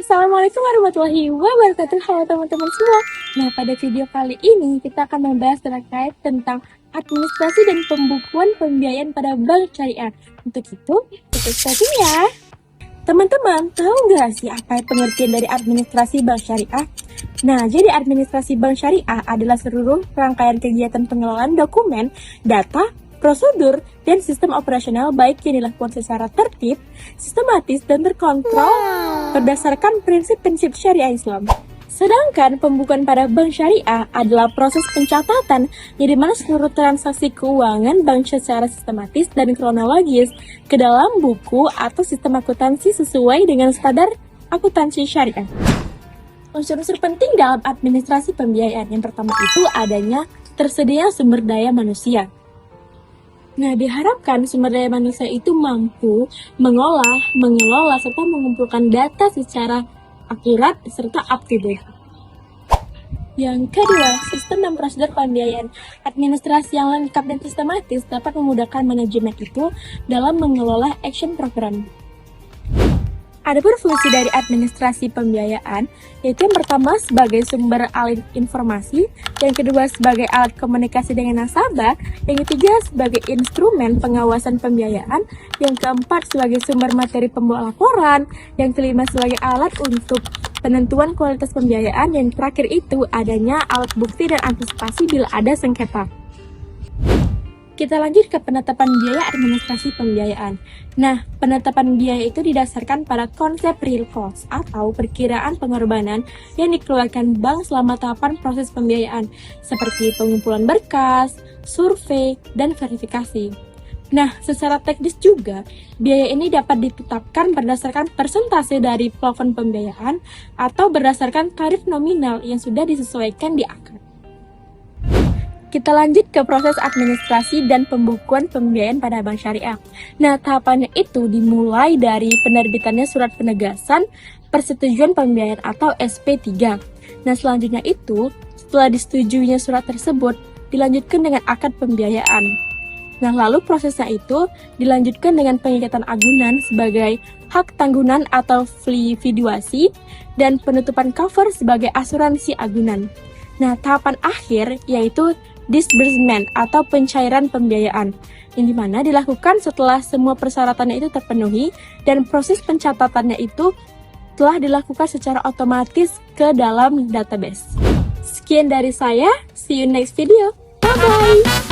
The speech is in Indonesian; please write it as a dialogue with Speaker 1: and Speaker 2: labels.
Speaker 1: Assalamualaikum warahmatullahi wabarakatuh. Halo teman-teman semua. Nah, pada video kali ini kita akan membahas terkait tentang administrasi dan pembukuan pembiayaan pada bank syariah. Untuk itu, ikut saja ya. Teman-teman, tahu nggak sih apa pengertian dari administrasi bank syariah? Nah, jadi administrasi bank syariah adalah seluruh rangkaian kegiatan pengelolaan dokumen, data, prosedur, dan sistem operasional baik yang dilakukan secara tertib, sistematis, dan terkontrol berdasarkan prinsip-prinsip syariah Islam. Sedangkan pembukuan pada bank syariah adalah proses pencatatan di mana seluruh transaksi keuangan bank secara sistematis dan kronologis ke dalam buku atau sistem akuntansi sesuai dengan standar akuntansi syariah. Unsur-unsur penting dalam administrasi pembiayaan yang pertama itu adanya tersedia sumber daya manusia. Nah, diharapkan sumber daya manusia itu mampu mengolah, mengelola, serta mengumpulkan data secara akurat serta up-to-date. Yang kedua, sistem dan prosedur pembiayaan. Administrasi yang lengkap dan sistematis dapat memudahkan manajemen itu dalam mengelola action program. Adapun fungsi dari administrasi pembiayaan, yaitu yang pertama sebagai sumber alih informasi, yang kedua sebagai alat komunikasi dengan nasabah, yang ketiga sebagai instrumen pengawasan pembiayaan, yang keempat sebagai sumber materi pembuat laporan, yang kelima sebagai alat untuk penentuan kualitas pembiayaan, yang terakhir itu adanya alat bukti dan antisipasi bila ada sengketa. Kita lanjut ke penetapan biaya administrasi pembiayaan. Nah, penetapan biaya itu didasarkan pada konsep real cost atau perkiraan pengorbanan yang dikeluarkan bank selama tahapan proses pembiayaan, seperti pengumpulan berkas, survei, dan verifikasi. Nah, secara teknis juga, biaya ini dapat ditetapkan berdasarkan persentase dari plafon pembiayaan atau berdasarkan tarif nominal yang sudah disesuaikan di akad. Kita lanjut ke proses administrasi dan pembukuan pembiayaan pada bank syariah. Nah, tahapannya itu dimulai dari penerbitannya surat penegasan persetujuan pembiayaan atau SP3. Nah, selanjutnya itu, setelah disetujuinya surat tersebut, dilanjutkan dengan akad pembiayaan. Nah, lalu prosesnya itu dilanjutkan dengan pengikatan agunan sebagai hak tanggungan atau fiduasi dan penutupan cover sebagai asuransi agunan. Nah, tahapan akhir yaitu disbursement atau pencairan pembiayaan, yang dimana dilakukan setelah semua persyaratannya itu terpenuhi dan proses pencatatannya itu telah dilakukan secara otomatis ke dalam database. Sekian dari saya, see you next video, bye-bye!